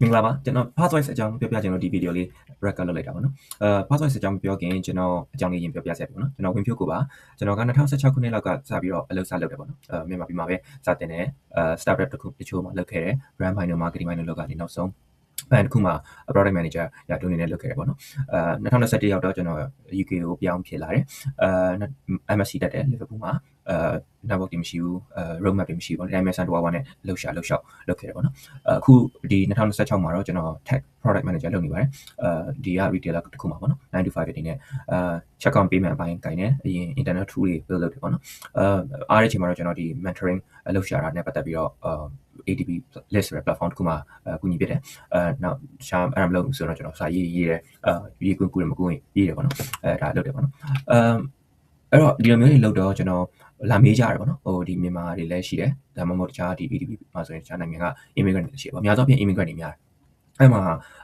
မင်္ဂလာပါကျွန်တော် Pathways အကြောင်းပြောပြခြင်းလို့ဒီဗီဒီယိုလေး record လုပ်လိုက်တာပေါ့နော် Pathways အကြောင်းပြောခင်ကျွန်တော်အကြောင်းလေးရင်ပြောပြဆက်ပြီပေါ့နော်ကျွန်တော်ဝင်ဖြိုးကိုပါကျွန်တော်က2016ခုနှစ်လောက်ကစပြီးတော့အလုပ်စလုပ်တယ်ပေါ့နော်မြန်မာပြည်မှာပဲစတင်တယ်startup တစ်ခုတချို့မှာလုပ်ခဲ့တယ် brand minor marketing minor လုပ်ကနေနောက်ဆုံးဘန်တစ်ခုမှာ product manager ရတူနေနဲ့လုပ်ခဲ့တယ်ပေါ့နော်2021ရောက်တော့ကျွန်တော် UK ကိုပြောင်းဖြစ်လာတယ်MSc တက်တယ် Liverpool မှာnetwork တွေမရှိဘူး roadmap တွေမရှိဘူးပေါ့ဒီတိုင်းပဲစံတော်ဝါနဲ့လှုပ်ရှားလုပ်ခဲ့တယ်ပေါ့နော်အခုဒီ2016မှာတော့ကျွန်တော် tech product manager လုပ်နေပါတယ်ဒီက retailer တစ်ခုမှာပေါ့နော်9 to 5အနေနဲ့check out payment အပိုင်းကိုင်တယ်အရင် internet tool တွေ build လုပ်တယ်ပေါ့နော်အားရချိန်မှာတော့ကျွန်တော်ဒီ mentoring လှုပ်ရှားတာနဲ့ပတ်သက်ပြီးတော့ADP list ဆိုတဲ့ platform တစ်ခုမှာကူညီပြတယ်နောက်ရှားအဲ့ဒါမလုပ်ဆိုတော့ကျွန်တော်စာရေးတယ်ရေးကူတယ်မကူရင်ရေးတယ်ပေါ့နော်ဒါလုပ်တယ်ပေါ့နော်အဲ့တော့ဒီလိုမျိုးတွေလုပ်တော့ကျွန်တော်လာမေးကြတယ်ပေါ့နော်ဟိုဒီမြန်မာတွေလည်းရှိတယ်ဒါမှမဟုတ်တခြားဒီ ADP မှာဆိုရင်တခြားနိုင်ငံက immigrant တွေရှိတယ်ပေါ့အများဆုံးဖြင့် immigrant တွေများတယ်အဲ့မှာ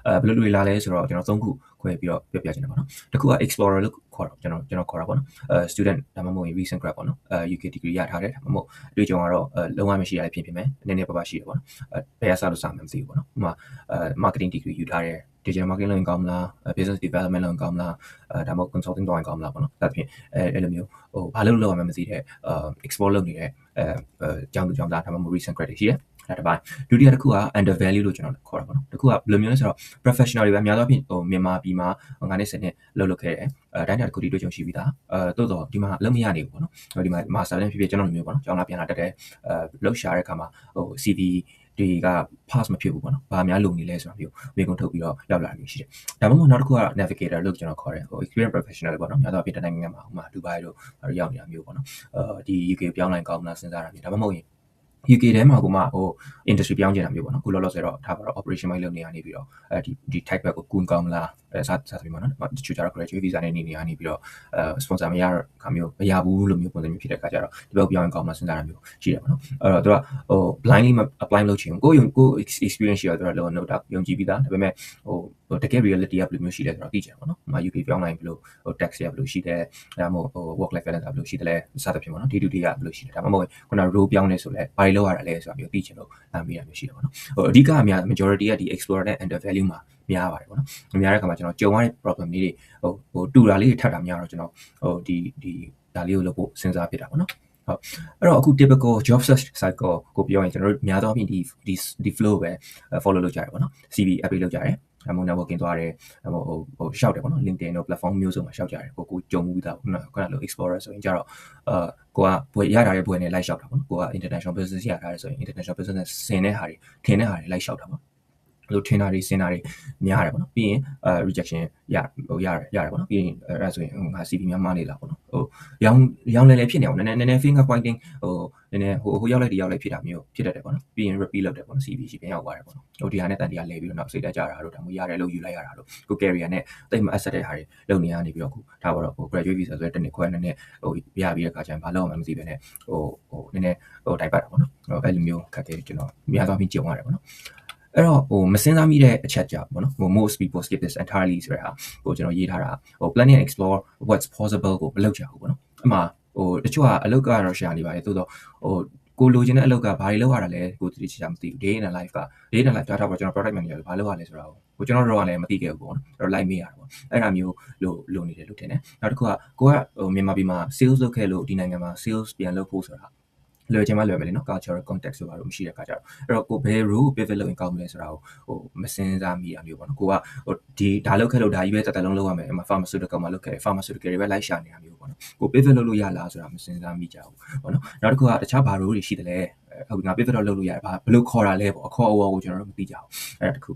ဘယ်လိုတွေလာလဲဆိုတော့ကျွန်တော်3ခုခွဲပြီးတော့ပြောပြချင်တယ်ပေါ့နော်တစ်ခုက explorer လို့ခေါ်တော့ကျွန်တော်ခေါ်တာပေါ့နော်student ဒါမှမဟုတ် recent grad ပေါ့နော်UK degree ရထားတယ်ဒါမှမဟုတ်အတွေ့အကြုံကတော့လုံးဝမရှိရဖြစ်မယ်နည်းနည်းပါးပါးရှိတယ်ပေါ့နော်ဘယ်အစားလို့စမှမသိဘူးပေါ့နော်ဥပမာ marketing degree ယူထားတယ် digital marketing လုပ်ရင်ကောင်းမလား business development လုပ်ရင်ကောင်းမလားဒါမှမဟုတ် consulting လုပ်ရင်ကောင်းမလားပေါ့နော်ဒါဖြင့်အဲ့လိုမျိုးဟိုဘာလို့လုပ်ရမှမသိတဲ့explore လုပ်နေတဲ့ကျောင်းသူကျောင်းသားဒါမှမဟုတ် recent grad တွေရှိတယ်ဒါတစ်ပိုင်းဒုတိယတစ်ခုက under value လို့ကျွန်တော်ခေါ်တာပေါ့နော်တစ်ခုကဘယ်လိုမျိုးလဲဆိုတော့ professional တွေပဲအများသောအားဖြင့်ဟိုမြန်မာပြည်မှာ9နှစ်10နှစ်လုပ်ခဲ့တယ်တိုင်းတာတစ်ခုတည်းတွေ့ကြုံရှိပြီးသားတိုးတော့ဒီမှာလုံးမရနေဘူးပေါ့နော်ဒီမှာ master နဲ့ဖြစ်ဖြစ်ကျွန်တော်လိုမျိုးပေါ့နော်ကျောင်းလာပြန်လာတက်တယ်လှုပ်ရှားတဲ့အခါမှာဟို CV တွေက pass မဖြစ်ဘူးပေါ့နော်ဘာများလုံနေလဲဆိုတာမျိုးမိကုံထုတ်ပြီးတော့ရောက်လာနေရှိတယ်ဒါမှမဟုတ်နောက်တစ်ခုက navigator လို့ကျွန်တော်ခေါ်တယ်ဟို experience professional ပေါ့နော်များသောအားဖြင့်တနိုင်ငံမှာဥပမာ Dubai တို့ရောက်နေတာမျိုးပေါ့နော်ဒီ UK ပြောင်းလိုက်ကောင်းမလားစဉ်းစားတာမျိုးဒါမှမဟုတ်ရင်UK ထဲမှာကိုမှဟို industry ပြောင်းကျင်တာမျိုးပေါ့နော်ခုလောလောဆယ်တော့ထားပါတော့ operation ပိုင်းလုပ်နေရနေပြီးတော့ဒီ type ဘက်ကိုကူးကောင်းမလားစသဖြင့်ပေါ့နော်တချို့ကျတော့ graduate visa နဲ့နေနေရနေပြီးတော့sponsor မရတော့ခါမျိုးမရဘူးလို့မျိုးပုံစံမျိုးဖြစ်တဲ့အခါကျတော့ဒီဘက်ပြောင်းရင်ကောင်းမလားစဉ်းစားတာမျိုးရှိတယ်ပေါ့နော်အဲ့တော့သူကဟို blindly apply လုပ်ချင်ကို experience ရှိရတော့တော့ note ယုံကြည်ပြီးသားဒါပေမဲ့ဟိုတကယ် reality ကဘယ်လိုမျိုးရှိလဲဆိုတော့သိချင်တယ်ပေါ့နော်ဥပမာ UK ပြောင်းလိုက်ဘယ်လိုဟို tax ရဘယ်လိုရှိတယ်ဒါမှမဟုတ်ဟို work life balance ဘယ်လိုရှိတယ်လဲစသဖြင့်ပေါ့နော် day to day ကဘယ်လိုရှိလဲဒါမှမဟုတ်ခုန role ပြောင်းနေဆိုလဲဘာတွေလုပ်ရတာလဲဆိုတာမျိုးသိချင်လို့မေးတာမျိုးရှိတယ်ပေါ့နော်ဟိုအဓိကအများ majority ကဒီ explorer နဲ့ under value မှာများပါတယ်ပေါ့နော်များတဲ့အခါမှာကျွန်တော်ကြုံရတဲ့ problem လေးတွေဟိုတူတာလေးတွေထပ်တာများတော့ကျွန်တော်ဟိုဒီဒါလေးကိုလုပ်ဖို့စဉ်းစားဖြစ်တာပေါ့နော်ဟုတ်အဲ့တော့အခု typical job search cycle ကိုပြောရင်ကျွန်တော်တို့များသောအားဖြင့်ဒီ flow ပဲ follow လုပ်ကြရတယ်ပေါ့နော် CV update လုပ်ကြရတယ်အမော networking သွားတယ်ဟိုရှောက်တယ်ပေါ့နော် LinkedIn တို့ platform မျိုးစုံမှာရှောက်ကြတယ်ကိုကြုံမှုသားခုနလို explorer ဆိုရင်ကြတော့ကိုကဘွေရထားတဲ့ဘွေနဲ့လိုက်ရှောက်တာပေါ့နော်ကိုက international business ရထားတယ်ဆိုရင် international business ဆင်တဲ့ဟာတွေထင်တဲ့ဟာတွေလိုက်ရှောက်တာပေါ့လို့ထင်တာတွေစင်တာတွေများတယ်ပေါ့နော်ပြီးရင်rejection ရတယ်ပေါ့နော်ပြီးရင်အဲ့ဒါဆိုရင်ငါ CV များမှားနေလားပေါ့နော်ဟိုရောင်းလဲဖြစ်နေအောင်နည်းနည်း finger pointing ဟိုနည်းနည်းဟိုရောက်လိုက်ဒီရောက်လိုက်ဖြစ်တာမျိုးဖြစ်တတ်တယ်ပေါ့နော်ပြီးရင် repeat လုပ်တယ်ပေါ့နော် CV ရှိပြန်ရောက်သွားတယ်ပေါ့နော်ဟိုဒီဟာနဲ့တန်တရားလဲပြီးတော့နောက်စိတ်တက်ကြတာတို့ဒါမှရတယ်လို့ယူလိုက်ရတာတို့ကို career နဲ့တိတ်မ asset တဲ့ဟာတွေလုပ်နေရနေပြီးတော့ခုဒါပေါ့တော့ဟို graduate visa ဆိုတဲ့တစ်နှစ်ခွဲနဲ့ဟိုရပြီးတဲ့အခါကျရင်ဘာလုပ်အောင်မသိပဲနဲ့ဟိုနည်းနည်းဟိုတိုက်ပတ်တာပေါ့နော်အဲ့လိုမျိုးခက်ခဲကျွန်တော်များသောအားဖြင့်ကြုံရတယ်ပေါ့နော်အဲ့တော့ဟိုမစင်စားမိတဲ့အချက်ကြောင့်ပေါ့နော်ဟို most people skip this entirely ဆိုတဲ့ဟာဟိုကျွန်တော်ရေးထားတာဟို planning and explore what's possible ကိုမလုပ်ကြဘူးပေါ့နော်အမှဟိုတချို့ကအလုပ်ကတော့ share နေပါတယ်သို့တော့ဟိုကိုလိုချင်တဲ့အလုပ်ကဘာတွေလုပ်ရတာလဲကိုတတိချာမသိဘူး day in a life က day in a life ကြားထားပါကျွန်တော် product manager ဘာလုပ်ရလဲဆိုတာကိုကျွန်တော်တို့ကလည်းမသိခဲ့ဘူးပေါ့နော်အဲ့တော့ like မေးရတာပေါ့အဲ့ဒါမျိုးလိုနေတယ်လို့ထင်တယ်နောက်တစ်ခုကကိုကဟိုမြန်မာပြည်မှာ sales လုပ်ခဲ့လို့ဒီနိုင်ငံမှာ sales ပြန်လုပ်ဖို့ဆိုတာလွယ်ချင်မှလွယ်မယ်လေနော် cultural context ဆိုတာတော့မရှိတဲ့အခါကျတော့အဲ့တော့ကိုဘယ် role ကို pivot လုပ်ရင်ကောင်းမလဲဆိုတာကိုဟိုမစင်စားမိတာမျိုးပေါ့နော်ကိုကဟိုဒီဒါလုပ်ခဲ့လို့ဒါကြီးပဲတက်လုံးလုပ်ရမယ်အမှ pharmaceutical မှာလုပ်ခဲ့တယ် pharmaceutical တွေပဲလိုက်ရှာနေတာမျိုးပေါ့နော်ကို pivot လုပ်လို့ရလားဆိုတာမစင်စားမိကြဘူးပေါ့နော်နောက်တစ်ခုကတခြားဘာ role တွေရှိတယ်လဲဟုတ်ငါ pivot တော့လုပ်လို့ရတယ်ဘာဘယ်လိုခေါ်တာလဲပေါ့အခေါ်အဝေါ်ကိုကျွန်တော်တို့မသိကြဘူးအဲ့ဒါတစ်ခု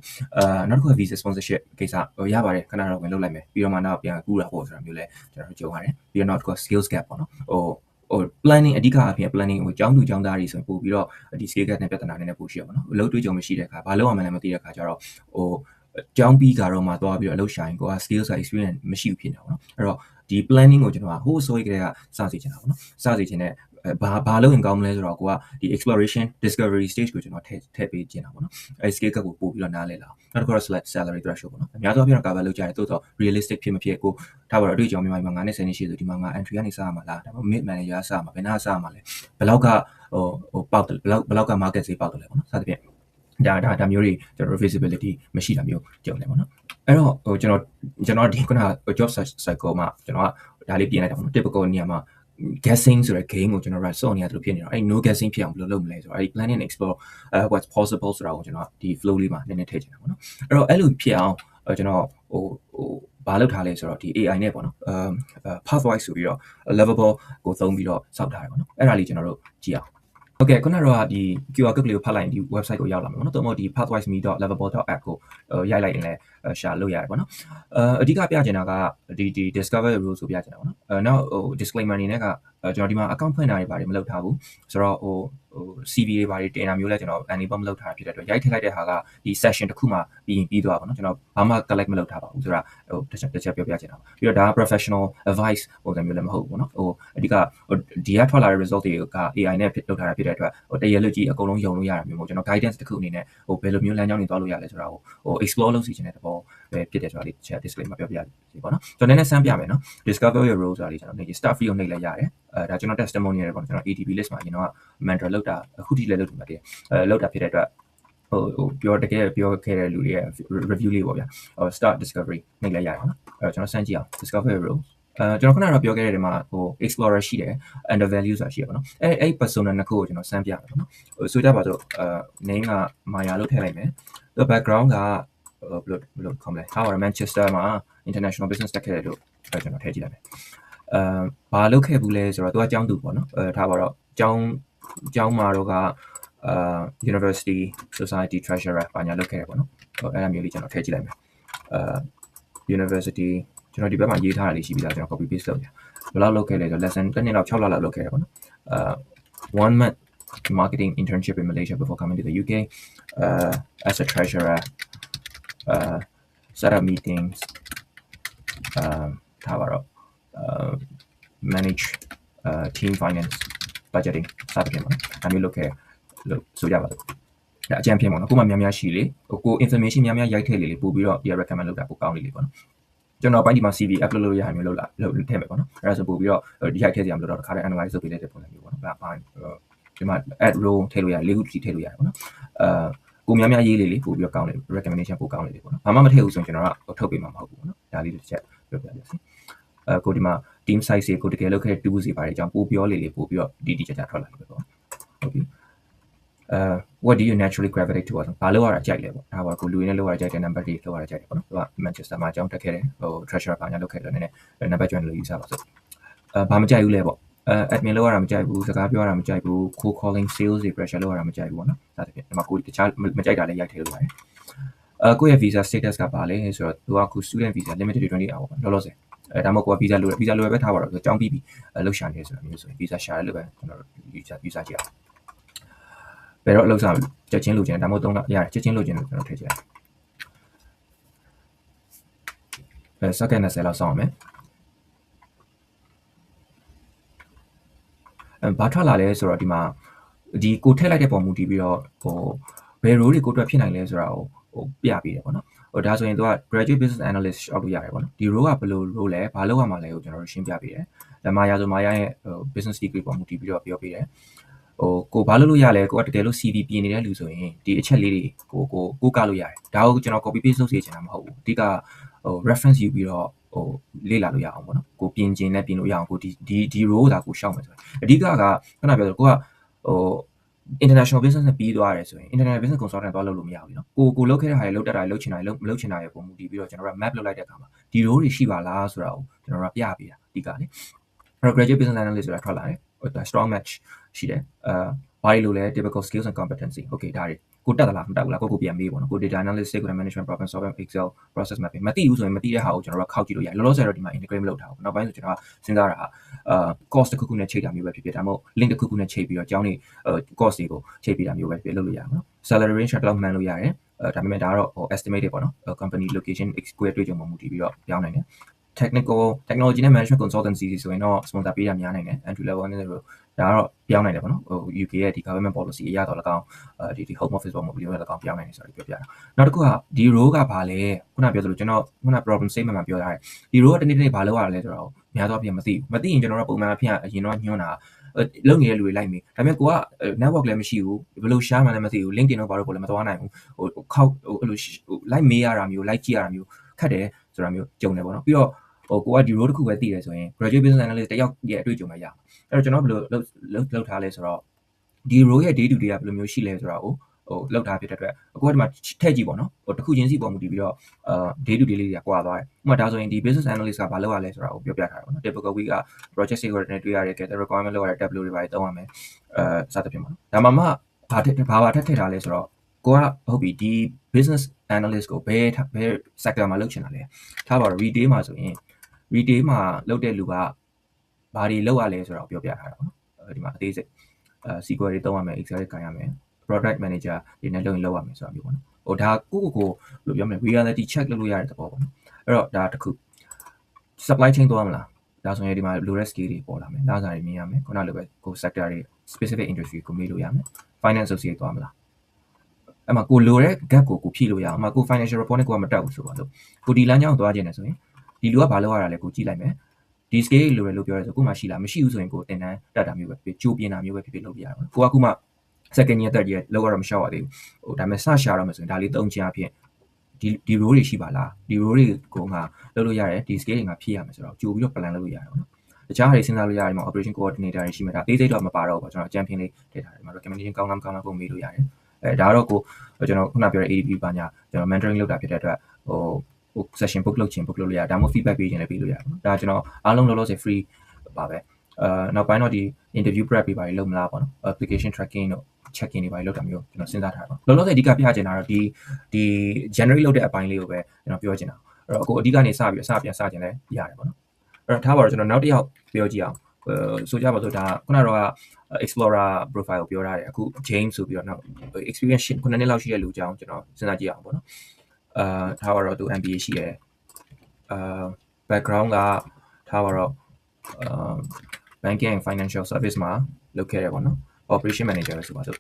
နောက်တစ်ခုက visa sponsorship ကိစ္စဟိုရပါတယ်ခဏတော့ဝင်လုပ်လိုက်မယ်ပြီးတော့မှနောက်ပြန်ကူးတာပေါ့ဆိုတာမျိုးလဲကျွန်တော်တို့ကြုံရတယ်ပြီးတော့နောက်တစ်ခုက skills gap ပေါ့နော်ဟိုplanning အဓိကအဖြစ် planning ဟိုကျောင်းသူကျောင်းသားတွေဆိုရင်ပို့ပြီးတော့ဒီ skill gap နဲ့ပြဿနာနဲ့ပို့ရှိရပါတော့အလုပ်တွေးကြုံမရှိတဲ့အခါဘာလုပ်ရမလဲမသိတဲ့အခါကျတော့ဟိုကျောင်းပြီးကတော့မှသွားပြီးတော့အလုပ်ရှာရင်ကိုက skills နဲ့ experience မရှိဘူးဖြစ်နေတာပေါ့နော်အဲ့တော့ဒီ planning ကိုကျွန်တော်ကဟိုးစိုးရိမ်ကြတဲ့ကစစေချင်တာပေါ့နော်စစေချင်တဲ့ဘာလုပ်ရင်ကောင်းမလဲဆိုတော့ကိုကဒီ exploration discovery stage ကိုကျွန်တော်ထည့်ပေးချင်တာပေါ့နော်အဲ skill gap ကိုပို့ပြီးတော့နားလဲလာနောက်တစ်ခုက salary threshold ပေါ့နော်အများဆုံးပြောတော့ cover လုပ်ကြတယ်တိုးတော့ realistic ဖြစ်မဖြစ်ကိုထားပါတော့အတွေ့အကြုံမြန်မာပြည်မှာ9နဲ့10နှစ်ရှိဆိုဒီမှာငါ entry ကနေစရမှာလားဒါမှမဟုတ် mid manager စရမှာဘယ်နာစရမှာလဲဘယ်လောက်ကဟိုပေါက်တယ်ဘယ်လောက်က market ဈေးပေါက်တယ်လဲပေါ့နော်စသဖြင့် ဒါမျိုးတွေကျွန်တော် visibility မရှိတာမျိုးကြုံတယ်ပေါ့နော်အဲ့တော့ကျွန်တော်ဒီခုန job cycle မှာကျွန်တော်ကဒါလေးပြင်လိုက်တာပေါ့နော် typical နေရာမှာ guessing ဆိုတဲ့ game ကိုကျွန်တော် run စောင့်နေရတယ်လို့ဖြစ်နေတော့အဲ့ no guessing ဖြစ်အောင်ဘယ်လိုလုပ်မလဲဆိုတော့အဲ့ planning and explore what's possible ဆိုတာကိုကျွန်တော်ဒီ flow လေးမှာနည်းနည်းထည့်ချင်တာပေါ့နော်အဲ့တော့အဲ့လိုဖြစ်အောင်ကျွန်တော်ဘာလုပ်ထားလဲဆိုတော့ဒီ AI နဲ့ပေါ့နော်pathwise ဆိုပြီးတော့ lovable ကိုသုံးပြီးတော့စောက်ထားတယ်ပေါ့နော်အဲ့ဒါလေးကျွန်တော်တို့ကြည့်အောင်ဟုတ်ကဲ့ခုနကတော့ဒီ QR code လေးကိုဖတ်လိုက်ရင်ဒီ website ကိုရောက်လာမှာပေါ့နော်။တော့ဒီ pathwiseme.lovable.app ကိုရိုက်လိုက်ရင်လည်း share လုပ်ရတယ်ပေါ့နော်။အဓိကပြချင်တာကဒီ discover the rules ကိုပြချင်တာပေါ့နော်။နောက်disclaimer အနေနဲ့ကကျွန်တော်ဒီမှာ account ဖွင့်တာတွေပါတယ်မလုပ်ထားဘူး။ဆိုတော့CV တွေပါတယ်တင်တာမျိုးလဲကျွန်တော် enable မလုပ်ထားဖြစ်တဲ့အတွက်ရိုက်ထည့်လိုက်တဲ့ဟာကဒီ session တစ်ခုမှပြီးသွားပါတော့။ကျွန်တော်ဘာမှ collect မလုပ်ထားပါဘူးဆိုတာတစ်ချက်ပြောပြချင်တာပါ။ပြီးတော့ဒါ professional advice ပုံစံမျိုးလည်းမဟုတ်ဘူးပေါ့နော်။အဓိကဒီကထွက်လာတဲ့ result တွေက AI နဲ့လုပ်ထားတာဖြစ်တဲ့အတွက်တရလို့ကြည့်အကုန်လုံးယုံလို့ရတာမျိုးမဟုတ်ကျွန်တော် guidance တစ်ခုအနေနဲ့ဘယ်လိုမျိုးလမ်းကြောင်းတွေသွားလို့ရလဲဆိုတာကိုexplore လုပ်စီချင်တဲ့သဘောပဲဖြစ်တယ်ဆိုတာလေးတစ်ချက် disclaimer ပြောပြရစီပေါ့နော်ကျွန်တော်နည်းနည်းစမ်းပြမယ်နော် discover your role ဆိုတာလေးကျွန်တော်နေ start free ကိုနှိပ်လိုက်ရတယ်ဒါကျွန်တော် testimony ရတယ်ပေါ့ကျွန်တော် ATP list မှာကျွန်တော်က mentor လောက်တာအခုထိလည်းလုပ်နေမှာတည်းလောက်တာဖြစ်တဲ့အတွက်ပြောတကယ်ပြောခဲ့တဲ့လူတွေရဲ့ review လေးပေါ့ဗျာstart discovery နှိပ်လိုက်ရတယ်နော်ကျွန်တော်စမ်းကြည့်အောင် discover your roleကျွန်တော်ခုနကတော့ပြောခဲ့တဲ့နေရာမှာexplorer ရှိတယ် under value ဆိုတာရှိရပါတော့အဲ့ persona နှစ်ခုကိုကျွန်တော်စမ်းပြမယ်ပေါ့နော်ဆိုကြပါစို့name က Maya လို့ထည့်လိုက်မယ် the background ကဘယ်လိုခေါ်မလဲ how Manchester မှာ international business တက်ခဲ့တယ်လို့ကျွန်တော်ထည့်ကြည့်လိုက်မယ်ဘာလုပ်ခဲ့ဘူးလဲဆိုတော့သူကကျောင်းသူပေါ့နော်ထားပါတော့ကျောင်းမှာတော့ကuniversity society treasurer ဘာညာလုပ်ခဲ့တယ်ပေါ့နော်အဲ့ဒါမျိုးလေးကျွန်တော်ထည့်ကြည့်လိုက်မယ်universityကျွန်တော်ဒီဘက်မှာရေးထားတာလေးရှိပြီးသားကျွန်တော် copy paste လုပ်တယ်ဘယ်လောက်လုပ်ခဲ့လဲဆိုတော့ lesson တစ်နှစ်လောက်6လလောက်လုပ်ခဲ့တယ်ပေါ့နော်1 month marketing internship in Malaysia before coming to the UK as a treasurer set up meetings ထားပါတော့ manage team finance budgeting စသဖြင့်ပေါ့နော်ဒါမျိုးလုပ်ခဲ့လို့ဆိုကြပါစို့ဒါအကြံဖြင့်ပေါ့နော်ကိုမှများရှိလေကို information များရိုက်ထည့်လေးပို့ပြီးတော့ recommend လုပ်တာပိုကောင်းလေးပေါ့နော်ကျွန်တော်ပိုင်းဒီမှာ CV upload လုပ်ရမျိုးလုပ်ထည့်မယ်ပေါ့နော်အဲ့ဒါဆိုပို့ပြီးတော့ဒီရိုက်ထည့်စရာမလိုတော့တခါတည်း analyze လုပ်ပေးလိုက်တဲ့ပုံစံမျိုးပေါ့နော်ဒါဒီမှာ add row ထည့်လို့ရတယ်၄ခုထည့်လို့ရတယ်ပေါ့နော်ကိုများရေးလေးပို့ပြီးတော့ကောင်းတယ် recommendation ပိုကောင်းလေးပေါ့နော်ဘာမှမထည့်ဘူးဆိုရင်ကျွန်တော်ကထုတ်ပေးမှာမဟုတ်ဘူးပေါ့နော်ဒါလေးတစ်ချက်ပြောပြပါစီကိုဒီမှာ team size ကိုတကယ်လုပ်ခဲ့တဲ့ tools တွေပါတယ်အကြောင်းပို့ပြောလေးပို့ပြီးတော့ဒီချက်ထွက်လာပြီပေါ့ဟုတ်ပြီwhat do you naturally gravitate towards ဘာလို့ရတာကြိုက်လဲပေါ့ဒါပါကိုလူရင်းနဲ့လောက်ရကြိုက်တဲ့ number တွေလောက်ရကြိုက်တယ်ပေါ့နော်သူက Manchester မှာအကြောင်းတက်ခဲ့တယ်treasurer ဘာညာလုပ်ခဲ့တယ်နည်းနည်း number ကျွမ်းလို့ယူဆပါစို့ဘာမကြိုက်ဘူးလဲပေါ့admin လောက်ရတာမကြိုက်ဘူးစကားပြောရတာမကြိုက်ဘူး cold calling sales တွေ pressure လောက်ရတာမကြိုက်ဘူးပေါ့နော်စသဖြင့်ဒီမှာကိုတခြားမကြိုက်တာလည်းရိုက်ထည့်လို့ရတယ်ကိုယ့်ရဲ့ visa status ကပါလဲဆိုတော့သူကခု student visa limited to 20 hour ပေါ့လောလောဆယ်ဒါမှမဟုတ်ကိုက visa လိုပဲထားပါတော့ဆိုကြောင်းပြီးလောက်ရှာနေဆိုတာမျိုးဆိုရင် visa ရှာတယ်လို့ပဲကျွန်တော်ယူဆကြည့်အောင်ဘယ်တော့အလုပ်ဆောင်ချက်ချင်းလိုချင်ဒါမှမဟုတ်3လရတယ်ချက်ချင်းလိုချင်လို့ကျွန်တော်ထည့်ချင်တယ်second 20လောက်ဆောင်အောင်မယ်ဘာထွက်လာလဲဆိုတော့ဒီမှာဒီကိုထည့်လိုက်တဲ့ပုံမူတည်ပြီးတော့ဘယ် role တွေကိုအတွက်ဖြစ်နိုင်လဲဆိုတာကိုပြပေးတယ်ပေါ့နော်ဒါဆိုရင်သူက graduate business analyst ရှောက်လို့ရတယ်ပေါ့နော်ဒီ role ကဘယ်လို role လဲဘာလုပ်ရမှာလဲကိုကျွန်တော်တို့ရှင်းပြပေးတယ်ဒါမှရာဆိုမာယာရဲ့ business degree ပုံမူတည်ပြီးတော့ပြောပေးတယ်ကိုဘာလုပ်လို့ရလဲကိုကတကယ်လို့ CV ပြင်နေတဲ့လူဆိုရင်ဒီအချက်လေးတွေကိုကလို့ရတယ်ဒါကိုကျွန်တော် copy paste လုပ်စီချင်တာမဟုတ်ဘူးအဓိကreference ယူပြီးတော့လေ့လာလို့ရအောင်ပေါ့နော်ကိုပြင်ကျင်နဲ့ပြင်လို့ရအောင်ကိုဒီ role ဒါကိုရှောက်မယ်ဆိုရင်အဓိကခဏပြောဆိုကိုကinternational business နဲ့ပြီးသွားတယ်ဆိုရင် international business consultant သွားလုပ်လို့မရဘူးနော်ကိုလုပ်ခဲ့တဲ့ဟာတွေလုပ်တတ်တာလုပ်ချင်တာမလုပ်ချင်တာတွေပုံမူတည်ပြီးတော့ကျွန်တော်တို့ map လုပ်လိုက်တဲ့အခါမှာဒီ role တွေရှိပါလားဆိုတာကိုကျွန်တော်တို့ပြပေးတာအဓိကလေအဲ့တော့ graduate business analyst ဆိုတာထွက်လာတယ် strong match ရှိတယ်ဘာလို့လဲ typical skills and competency okay ဒါတွေကိုတက်သလားမတက်ဘူးလားကိုပြန်မေးပေါ့နော်ကို data analyst stakeholder management problem solving excel process mapping မသိဘူးဆိုရင်မသိတဲ့ဟာကိုကျွန်တော်တို့ခောက်ကြည့်လို့ရတယ်လောလောဆယ်တော့ဒီမှာ integrate မလုပ်ထားဘူးနောက်ပိုင်းဆိုကျွန်တော်ကစဉ်းစားတာcourse တစ်ခုနဲ့ချိန်တာမျိုးပဲဖြစ်ဖြစ်ဒါမှမဟုတ် link တစ်ခုနဲ့ချိန်ပြီးတော့အကြောင်းတွေ course တွေကိုချိန်ပေးတာမျိုးပဲဖြစ်လုပ်လို့ရတယ်နော် salary range တော့မှန်လို့ရတယ်ဒါပေမဲ့ဒါကတော့ estimate ပေါ့နော် company location square တွေ့ကြုံမှုမူတည်ပြီးတော့ပြောင်းနိုင်တယ် technology နဲ့ management consultancy ဆိုရင်တော့ sponsor ပေးတာများနိုင်တယ် entry level နဲ့ဆိုဒါကတော့ပြောင်းနိုင်တယ်ပေါ့နော်UK ရဲ့ဒီ government policy အရတော့၎င်းဒီ home office ပေါ်မှာပြီးတော့၎င်းပြောင်းနိုင်တယ်ဆိုတော့ပြောပြတာနောက်တစ်ခုကဒီ role ကဘာလဲခုနပြောသလိုကျွန်တော်ခုန problem statement မှာပြောထားတယ်ဒီ role ကတနေ့ဘာလုပ်ရလဲဆိုတော့များသောအားဖြင့်မသိရင်ကျွန်တော်တို့ပုံမှန်အဖြစ်အရင်တော့ညွှန်းတာ လုံနေတဲ့လူတွေလိုက်မေးဒါပေမဲ့ကိုက network လည်းမရှိဘူးဘယ်လို share မှလည်းမသိဘူး LinkedIn တော့ဘာလို့ပေါ်လည်းမသွားနိုင်ဘူးခေါက်အဲ့လိုလိုက်မေးရတာမျိုးလိုက်ကြည့်ရတာမျိုးခက်တယ်ဆိုတာမျိုးကြုံတယ်ပေါ့နော်ပြီးတော့ကိုကဒီ role တစ်ခုပဲသိတယ်ဆိုရင် graduate business analyst တယောက်ရဲ့အတွေ့အကြုံပဲရအဲ့တော့ကျွန်တော်ဘယ်လိုလုပ်ထားလဲဆိုတော့ဒီ role ရဲ့ day to day ကဘယ်လိုမျိုးရှိလဲဆိုတာကိုလောက်ထားဖြစ်တဲ့အတွက်အခုကဒီမှာထည့်ကြည့်ပေါ့နော်တစ်ခုချင်းစီပုံမူတည်ပြီးတော့ day to day လေးတွေကကွာသွားတယ်ဥပမာဒါဆိုရင်ဒီ business analyst ကဘာလုပ်ရလဲဆိုတာကိုပြောပြထားတယ်ပေါ့နော် typical week က project stakeholder တွေတွေ့ရတယ် gather requirement လုပ်ရတဲ့ tableau တွေပါတုံးရမယ်စသဖြင့်ပေါ့နော်ဒါမှမှဘာထည့်ထားလဲဆိုတော့ကိုကဟုတ်ပြီဒီ business analyst ကိုဘယ် sector မှာလုပ်ချင်တာလဲထားပါတော့ retail မှာဆိုရင် retail မှာလုပ်တဲ့လူကဘာတွေလုပ်ရလဲဆိုတာကိုပြောပြထားတာပေါ့နော်ဒီမှာအသေးစိတ်SQL တွေတုံးရမယ် Excel တွေကန်ရမယ် product manager တွေနဲ့လုပ်ရမယ်ဆိုတာမျိုးပေါ့နော်ဒါကိုဘယ်လိုပြောမလဲ reality check လုပ်လို့ရတဲ့သဘောပေါ့နော်အဲ့တော့ဒါတစ်ခု supply chain သွားမလားဒါဆိုရင်ဒီမှာ low risk scale တွေပေါ်လာမယ်လာစားတွေမြင်ရမယ်ခုနလိုပဲကို sector တွေ specific industry ကိုမေးလို့ရမယ် finance associate သွားမလားအဲ့မှာကိုလိုတဲ့ gap ကိုဖြည့်လို့ရအောင်အမှကို financial report နဲ့ကိုကမတက်ဘူးဆိုပါတော့ကိုဒီလမ်းကြောင်းသွားခြင်းနဲ့ဆိုရင်ဒီလူကဘာလုပ်ရတာလဲကိုကြည့်လိုက်မယ်ဒီ scale လိုတယ်လို့ပြောရဲဆိုကိုမှရှိလားမရှိဘူးဆိုရင်ကိုတင်တန်းတက်တာမျိုးပဲကြိုးပြင်းတာမျိုးပဲဖြစ်လုပ်ပြရအောင်ကိုကခုမှ second year third year လောက်ကတော့မရှောက်ရသေးဘူးဒါပေမဲ့စရှာတော့မယ်ဆိုရင်ဒါလေးသုံးချင်အဖြစ်ဒီ role တွေရှိပါလားဒီ role တွေကိုငါလုပ်လို့ရတယ်ဒီ scale တွေငါဖြည့်ရမယ်ဆိုတော့ကြိုပြီးတော့ plan လုပ်လို့ရတယ်ပေါ့နော်တခြားဟာတွေစဉ်းစားလို့ရတယ်မှာ operation coordinator တွေရှိမှာဒါသေးသေးတော့မပါတော့ဘူးပေါ့ကျွန်တော် champion လေးထည့်ထားတယ်မှာ recommendation ကောင်းလားကိုမေးလို့ရတယ်ဒါတော့ကျွန်တော်ခုနပြောတဲ့ ADP ပါညာကျွန်တော် mentoring လုပ်တာဖြစ်တဲ့အတွက်session book လုပ်လို့ရတယ်ဒါမှမဟုတ် feedback ပေးခြင်းလည်းပေးလို့ရတယ်ဒါကျွန်တော်အားလုံးလောလောဆယ် free ပါပဲနောက်ပိုင်းတော့ဒီ interview prep တွေပါလုပ်မလားပေါ့နော် application tracking တို့ check in တွေပါလုပ်တာမျိုးကျွန်တော်စဉ်းစားထားတာပေါ့လောလောဆယ်အဓိကပြချင်တာတော့ဒီ generate လုပ်တဲ့အပိုင်းလေးကိုပဲကျွန်တော်ပြောချင်တာအဲ့တော့အဓိကနေစပြီးပြန်စချင်လဲရတယ်ပေါ့နော်အဲ့တော့ထားပါတော့ကျွန်တော်နောက်တစ်ယောက်ပြောကြည့်အောင်ဆိုကြပါစို့ဒါခုနကတော့ explorer profile ကိုပြောထားတယ်အခု James ဆိုပြီးတော့နောက် experience 9နှစ်လောက်ရှိတဲ့လူအကြောင်းကျွန်တော်စဉ်းစားကြည့်အောင်ပေါ့နော်ထားပါတော့သူ MBA ရှိတယ်background ကထားပါတော့banking and financial service မှာလုပ်ခဲ့ရပေါ့နော် operation manager လို့ဆိုပါစို့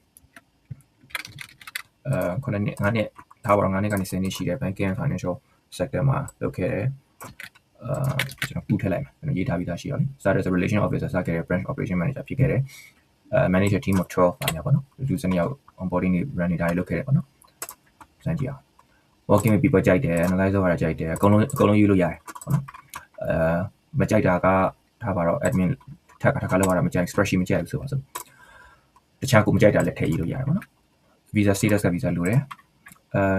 9နှစ်5နှစ်ထားပါတော့9နှစ်ကနေ10နှစ်ရှိတယ် banking and financial sector မှာလုပ်ခဲ့တယ်ကျွန်တော်ပူထည့်လိုက်မယ်ကျွန်တော်ရေးထားပြီးသားရှိတော့လေ started as a relation officer စခဲ့တဲ့ branch operation manager ဖြစ်ခဲ့တယ်manager team of 12ပါညာပေါ့နော်လူစနေရောက် onboarding တွေ run တွေဒါတွေလုပ်ခဲ့တယ်ပေါ့နော်စမ်းကြည့်အောင် working with people ကြိုက်တယ် analyze လုပ်ရတာကြိုက်တယ်အကုန်လုံးယူလို့ရတယ်ပေါ့နော်မကြိုက်တာကထားပါတော့ admin ထပ်လောက်ရတာမကြိုက် spreadsheet မကြိုက်ဘူးဆိုပါစို့တခြားကိုမကြိုက်တာလည်းထည့်ရေးလို့ရတယ်ပေါ့နော် visa status က visa လိုတယ်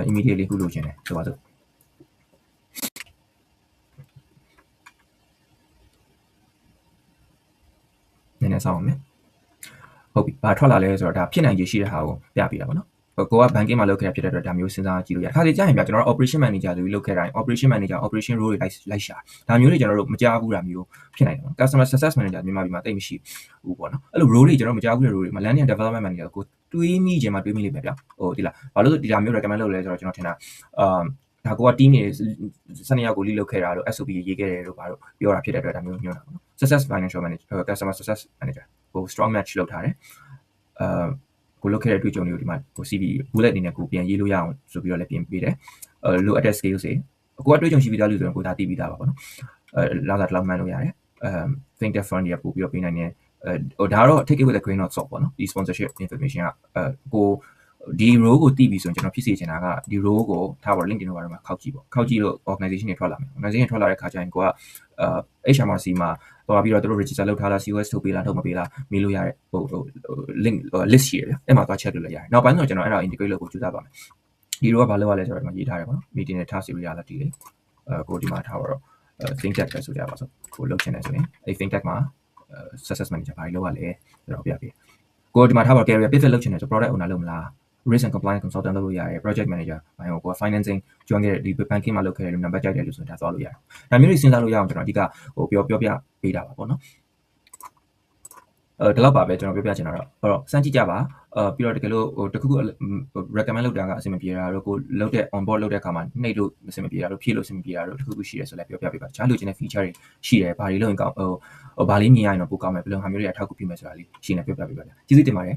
immediately ခုလိုချင်တယ်ဆိုပါစို့နည်းနည်းစောင့်အောင်မယ်ဟုတ်ပြီဘာထွက်လာလဲဆိုတော့ဒါဖြစ်နိုင်ခြေရှိတဲ့ဟာကိုပြပြတာပေါ့နော်ကိုက banking မှာလုပ်ခဲ့တာဖြစ်တဲ့အတွက်ဒါမျိုးစဉ်းစားကြည့်လို့ရတယ်ခါစီကြာရင်ဗျာကျွန်တော်တို့ operation manager ဆိုပြီးလုပ်ခဲ့တိုင်း operation manager operation role တွေလိုက်ရှာဒါမျိုးတွေကျွန်တော်တို့မကြားဘူးတာမျိုးဖြစ်နိုင်တယ်ပေါ့ customer success manager မြန်မာပြည်မှာတိတ်မရှိဘူးပေါ့နော်အဲ့လို role တွေကျွန်တော်မကြားဘူးတဲ့ role တွေ millennial development manager ကိုတွေးမိခြင်းမှာတွေးမိလိမ့်မယ်ဗျာဒီလားဘာလို့ဒီဒါမျိုး recommend လုပ်လဲဆိုတော့ကျွန်တော်ထင်တာဒါကိုက team တွေ12ယောက်ကို lead လုပ်ခဲ့တာတို့ SOP ရေးခဲ့တယ်တို့ဘာလို့ပြောတာဖြစ်တဲ့အတွက်ဒါမျိုးညွှန်းတာပေါ့နော် success financial manager customer success manager ကို strong match လုပ်ထားတယ်ကိုလုပ်ခဲ့တဲ့တွေ့ကြုံတွေကိုဒီမှာကို CV bullet အနေနဲ့ကိုပြန်ရေးလို့ရအောင်ဆိုပြီးတော့လည်းပြင်ပေးတယ်လိုအပ်တဲ့ skills တွေကိုကတွေ့ကြုံရှိပြီးသားလူဆိုရင်ကိုဒါသိပြီးသားပါပေါ့နော်လောက်တာလောက်မှန်းလို့ရတယ်think that fund တွေပို့ပြီးတော့ပေးနိုင်တယ်ဒါတော့ take it with a grain of salt ပေါ့နော်ဒီ sponsorship information ကကိုဒီ role ကိုသိပြီဆိုရင်ကျွန်တော်ဖြစ်စေချင်တာကဒီ role ကိုထားပါတော့ LinkedIn တို့ဘာတွေမှာခောက်ကြည့်ပေါ့ခောက်ကြည့်လို့ organization တွေထွက်လာမယ် organization ထွက်လာတဲ့ခါကျရင်ကိုကHMRC မှာသွားပြီးတော့တို့ register လုပ်ထားလား COS ထုတ်ပေးလားထုတ်မပေးလားမေးလို့ရတယ်link list ရှိတယ်ဗျအဲ့မှာသွား check လုပ်လိုက်ရတယ်နောက်ပိုင်းတော့ကျွန်တော်အဲ့ဒါ integrate လုပ်ဖို့ကြိုးစားပါမယ်ဒီ role ကဘာလုပ်ရလဲဆိုတော့ဒီမှာရေးထားတယ်ပေါ့နော် meeting နဲ့ task reality လေးကိုဒီမှာထားပါတော့ think tank ပဲဆိုကြပါစို့ကိုလုပ်ချင်တယ်ဆိုရင်အဲ့ think tank မှာ success manager ဘာလုပ်ရလဲဆိုတော့ပြပြကိုဒီမှာထားပါ career pivot လုပ်ချင်တယ်ဆို product owner လုပ်မလား risk and compliance consultant လုပ်လို့ရတယ် project manager ဘာလို့ကို financing ကျွမ်းခဲ့တဲ့ဒီ banking မှာလုပ်ခဲ့တဲ့လူ number ကြိုက်တယ်လို့ဆိုရင်ဒါသွားလို့ရတယ်ဒါမျိုးတွေစဉ်းစားလို့ရအောင်ကျွန်တော်အဓိကပြောပြပေးတာပါပေါ့နော်ဒီလောက်ပါပဲကျွန်တော်ပြောပြချင်တာတော့အဲ့တော့စမ်းကြည့်ကြပါပြီးတော့တကယ်လို့တခုခု recommend လုပ်တာကအဆင်မပြေတာတော့ကိုလုပ်တဲ့ on board လုပ်တဲ့အခါမှာနှိပ်လို့အဆင်မပြေတာတော့ဖြည့်လို့အဆင်မပြေတာတော့တခုခုရှိတယ်ဆိုလည်းပြောပြပေးပါတခြားလိုချင်တဲ့ feature တွေရှိတယ်ဘာတွေလုပ်ရင်ကောင်းဘာလေးမြင်ရရင်တော့ပိုကောင်းမယ်ဘယ်လိုဟာမျိုးတွေအထောက်အကူပြုမယ်ဆိုတာလေးရှင်းနေပြောပြပေးပါဗျာကျေးဇူးတင်ပါတယ်